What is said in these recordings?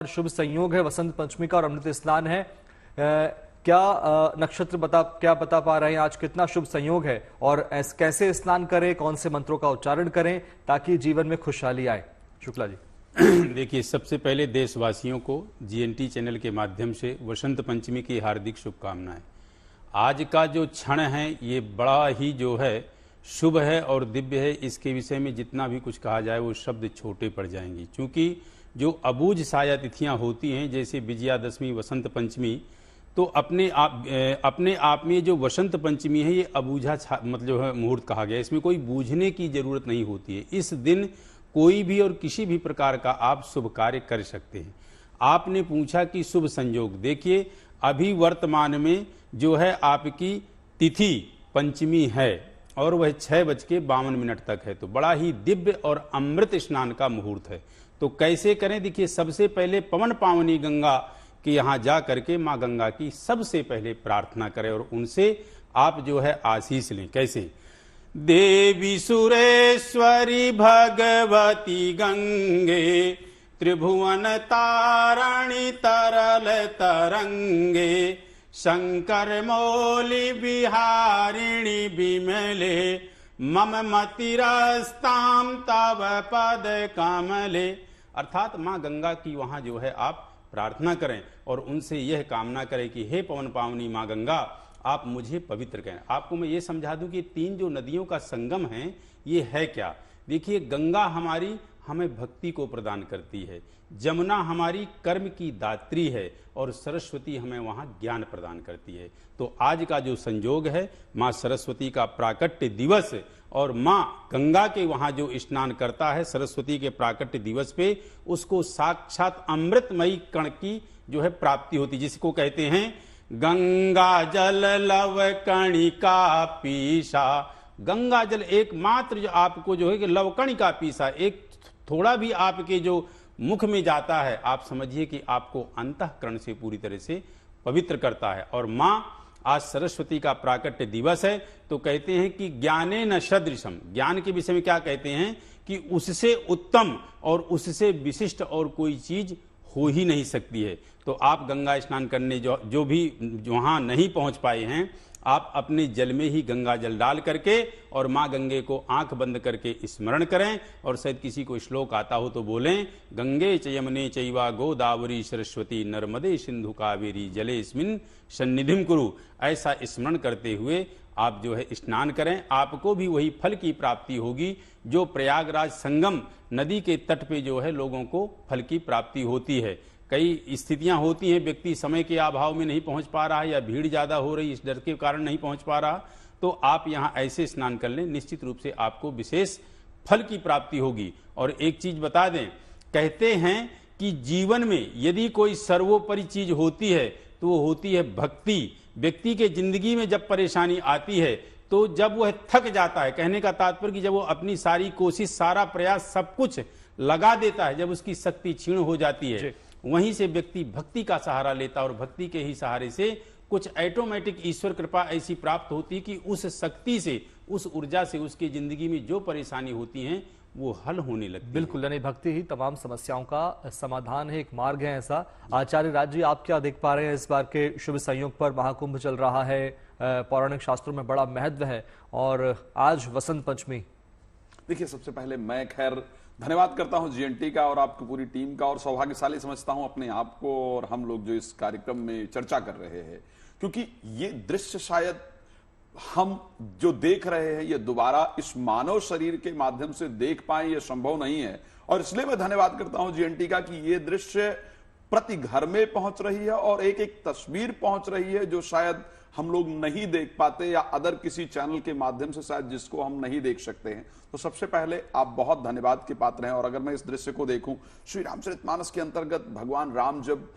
शुभ संयोग है, वसंत पंचमी का और अमृत स्नान है। क्या नक्षत्र क्या बता पा रहे हैं आज कितना शुभ संयोग है और कैसे स्नान करें, कौन से मंत्रों का उच्चारण करें ताकि जीवन में खुशहाली आए? शुक्ला जी। देखिए, सबसे पहले देशवासियों को जीएनटी चैनल के माध्यम से वसंत पंचमी की हार्दिक शुभकामनाएं। आज का जो क्षण है ये बड़ा ही जो है शुभ है और दिव्य है। इसके विषय में जितना भी कुछ कहा जाए वो शब्द छोटे पड़ जाएंगे, क्योंकि जो अबूझ साया तिथियां होती हैं जैसे विजयादशमी, वसंत पंचमी, तो अपने आप में जो वसंत पंचमी है ये अबूझा मतलब है मुहूर्त कहा गया। इसमें कोई बूझने की जरूरत नहीं होती है। इस दिन कोई भी और किसी भी प्रकार का आप शुभ कार्य कर सकते हैं। आपने पूछा कि शुभ संयोग, देखिए अभी वर्तमान में जो है आपकी तिथि पंचमी है और वह 6:52 तक है, तो बड़ा ही दिव्य और अमृत स्नान का मुहूर्त है। तो कैसे करें? देखिए, सबसे पहले पवन पावनी गंगा के यहाँ जा करके माँ गंगा की सबसे पहले प्रार्थना करें और उनसे आप जो है आशीष लें। कैसे? देवी सुरेश्वरी भगवती गंगे, त्रिभुवन तारणी तरल तरंगे, शंकर मौली बिहारिणी बिमले, मम मतिरस्ताम तव पद कमले। अर्थात माँ गंगा की वहां जो है आप प्रार्थना करें और उनसे यह कामना करें कि हे पवन पावनी माँ गंगा, आप मुझे पवित्र करें। आपको मैं ये समझा दूं कि तीन जो नदियों का संगम है ये है क्या। देखिए, गंगा हमारी हमें भक्ति को प्रदान करती है, जमुना हमारी कर्म की दात्री है और सरस्वती हमें वहां ज्ञान प्रदान करती है। तो आज का जो संयोग है माँ सरस्वती का प्राकट्य दिवस और माँ गंगा के वहां जो स्नान करता है सरस्वती के प्राकट्य दिवस पे, उसको साक्षात अमृतमयी कण की जो है प्राप्ति होती, जिसको कहते हैं गंगा जल लव कणिका पीसा। गंगा जल एकमात्र जो आपको जो है कि लवकणिका पीसा, एक थोड़ा भी आपके जो मुख में जाता है आप समझिए कि आपको अंतःकरण से पूरी तरह से पवित्र करता है। और माँ आज सरस्वती का प्राकट्य दिवस है, तो कहते हैं कि ज्ञाने न सदृशम, ज्ञान के विषय में क्या कहते हैं कि उससे उत्तम और उससे विशिष्ट और कोई चीज हो ही नहीं सकती है। तो आप गंगा स्नान करने जो भी वहां नहीं पहुंच पाए हैं, आप अपने जल में ही गंगा जल डाल करके और माँ गंगे को आंख बंद करके स्मरण करें और शायद किसी को श्लोक आता हो तो बोलें, गंगे च यमुने चैवा गोदावरी सरस्वती नर्मदे सिंधु कावेरी जलेस्मिन् सन्निधिं कुरु। ऐसा स्मरण करते हुए आप जो है स्नान करें। आपको भी वही फल की प्राप्ति होगी जो प्रयागराज संगम नदी के तट पे जो है लोगों को फल की प्राप्ति होती है। कई स्थितियां होती हैं, व्यक्ति समय के अभाव में नहीं पहुंच पा रहा है या भीड़ ज्यादा हो रही इस डर के कारण नहीं पहुंच पा रहा, तो आप यहां ऐसे स्नान कर लें, निश्चित रूप से आपको विशेष फल की प्राप्ति होगी। और एक चीज बता दें, कहते हैं कि जीवन में यदि कोई सर्वोपरि चीज होती है तो वो होती है भक्ति। व्यक्ति के जिंदगी में जब परेशानी आती है तो जब वह थक जाता है, कहने का तात्पर्य कि जब वो अपनी सारी कोशिश, सारा प्रयास, सब कुछ लगा देता है, जब उसकी शक्ति क्षीण हो जाती है, वहीं से व्यक्ति भक्ति का सहारा लेता है और भक्ति के ही सहारे से कुछ ऑटोमेटिक ईश्वर कृपा ऐसी प्राप्त होती है कि उस शक्ति से, उस ऊर्जा से उसकी जिंदगी में जो परेशानी होती हैं वो हल होने लगती। बिल्कुल, यानी भक्ति ही तमाम समस्याओं का समाधान है, एक मार्ग है ऐसा। आचार्य राज जी, आप क्या देख पा रहे हैं इस बार के शुभ संयोग पर? महाकुंभ चल रहा है, पौराणिक शास्त्रों में बड़ा महत्व है और आज वसंत पंचमी। देखिए, सबसे पहले मैं खैर धन्यवाद करता हूं जीएनटी का और आपकी पूरी टीम का, और सौभाग्यशाली समझता हूं अपने आप को और हम लोग जो इस कार्यक्रम में चर्चा कर रहे हैं, क्योंकि ये दृश्य शायद हम जो देख रहे हैं ये दोबारा इस मानव शरीर के माध्यम से देख पाए, ये संभव नहीं है। और इसलिए मैं धन्यवाद करता हूं जीएनटी का कि ये दृश्य प्रति घर में पहुंच रही है और एक एक तस्वीर पहुंच रही है जो शायद हम लोग नहीं देख पाते या अदर किसी चैनल के माध्यम से शायद जिसको हम नहीं देख सकते हैं। तो सबसे पहले आप बहुत धन्यवाद के पात्र हैं। और अगर मैं इस दृश्य को देखूं, श्री रामचरितमानस के अंतर्गत भगवान राम जब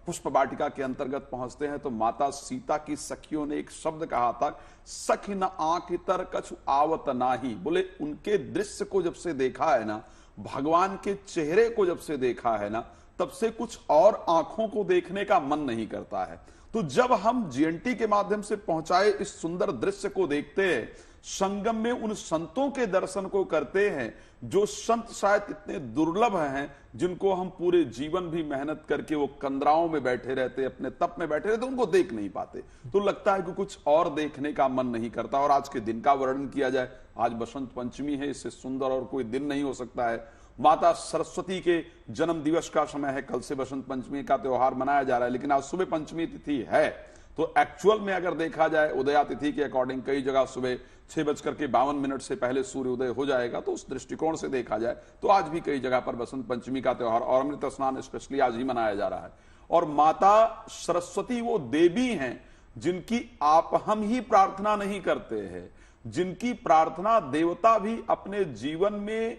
पुष्प वाटिका के अंतर्गत पहुंचते हैं तो माता सीता की सखियों ने एक शब्द कहा था, सखी न आंख तर कछु आवत नाही। बोले उनके दृश्य को जब से देखा है ना, भगवान के चेहरे को जब से देखा है ना, तब से कुछ और आंखों को देखने का मन नहीं करता है। तो जब हम जीएनटी के माध्यम से पहुंचाए इस सुंदर दृश्य को देखते हैं, संगम में उन संतों के दर्शन को करते हैं जो संत शायद इतने दुर्लभ हैं, जिनको हम पूरे जीवन भी मेहनत करके वो कंदराओं में बैठे रहते, अपने तप में बैठे रहते, उनको देख नहीं पाते। तो लगता है कि कुछ और देखने का मन नहीं करता। और आज के दिन का वर्णन किया जाए, आज बसंत पंचमी है, इससे सुंदर और कोई दिन नहीं हो सकता है। माता सरस्वती के जन्म दिवस का समय है, कल से बसंत पंचमी का त्योहार मनाया जा रहा है, लेकिन आज सुबह पंचमी तिथि है। तो एक्चुअल में अगर देखा जाए उदया तिथि के अकॉर्डिंग कई जगह सुबह 6:52 से पहले सूर्य उदय हो जाएगा। तो उस दृष्टिकोण से देखा जाए तो आज भी कई जगह पर बसंत पंचमी का त्योहार और अमृत स्नान स्पेशली आज ही मनाया जा रहा है। और माता सरस्वती वो देवी हैं जिनकी आप हम ही प्रार्थना नहीं करते हैं, जिनकी प्रार्थना देवता भी अपने जीवन में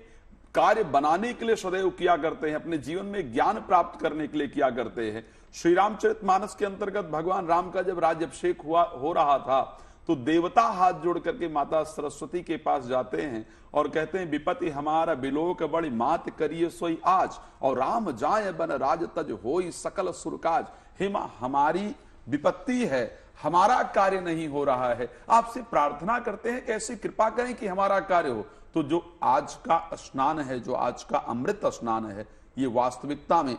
कार्य बनाने के लिए सदैव किया करते हैं, अपने जीवन में ज्ञान प्राप्त करने के लिए किया करते हैं। श्री रामचरितमानस के अंतर्गत भगवान राम का जब राज्याभिषेक हो रहा था तो देवता हाथ जोड़ करके माता सरस्वती के पास जाते हैं और कहते हैं, विपत्ति हमारा बिलोक बड़ी मात करिए सोई आज, और राम जाए बन राज तज होई सकल सुरकाज। हे मां, हमारी विपत्ति है, हमारा कार्य नहीं हो रहा है, आपसे प्रार्थना करते हैं कैसे कृपा करें कि हमारा कार्य हो। तो जो आज का स्नान है, जो आज का अमृत स्नान है, ये वास्तविकता में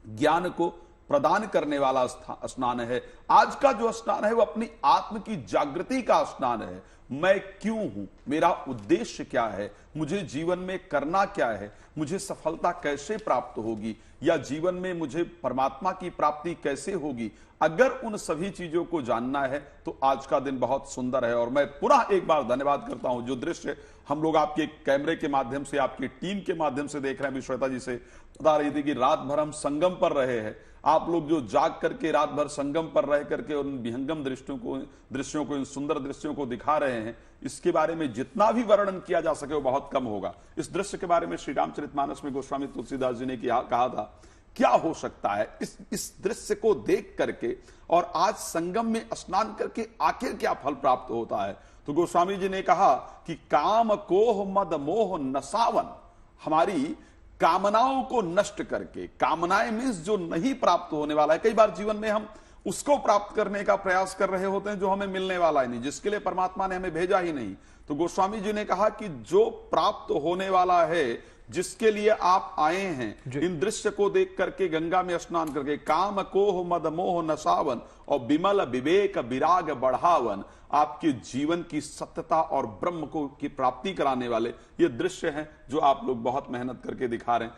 ज्ञान को प्रदान करने वाला स्नान है। आज का जो स्नान है वो अपनी आत्म की जागृति का स्नान है। मैं क्यों हूं, मेरा उद्देश्य क्या है, मुझे जीवन में करना क्या है, मुझे सफलता कैसे प्राप्त होगी, या जीवन में मुझे परमात्मा की प्राप्ति कैसे होगी। अगर उन सभी चीजों को जानना है तो आज का दिन बहुत सुंदर है। और मैं पुनः एक बार धन्यवाद करता हूं, जो दृश्य हम लोग आपके कैमरे के माध्यम से, आपकी टीम के माध्यम से देख रहे हैं। श्वेता जी से बता रही थी कि रात भर हम संगम पर रहे हैं, आप लोग जो जाग करके रात भर संगम पर रह करके उन विहंगम दृश्यों को इन सुंदर दृश्यों को दिखा रहे हैं, इसके बारे में जितना भी वर्णन किया जा सके वो बहुत कम होगा। इस दृश्य के बारे में श्री रामचरितमानस में गोस्वामी तुलसीदास जी ने कहा था, क्या हो सकता है इस दृश्य को देख करके और आज संगम में स्नान करके आखिर क्या फल प्राप्त होता है। तो गोस्वामी जी ने कहा कि काम कोह मद मोह नसावन, हमारी कामनाओं को नष्ट करके, कामनाएं मीन्स जो नहीं प्राप्त होने वाला है। कई बार जीवन में हम उसको प्राप्त करने का प्रयास कर रहे होते हैं जो हमें मिलने वाला ही नहीं, जिसके लिए परमात्मा ने हमें भेजा ही नहीं। तो गोस्वामी जी ने कहा कि जो प्राप्त होने वाला है, जिसके लिए आप आए हैं, इन दृश्य को देख करके गंगा में स्नान करके, काम कोह मद मोह नसावन और विमल विवेक विराग बढ़ावन, आपके जीवन की सत्यता और ब्रह्म को की प्राप्ति कराने वाले ये दृश्य हैं जो आप लोग बहुत मेहनत करके दिखा रहे हैं।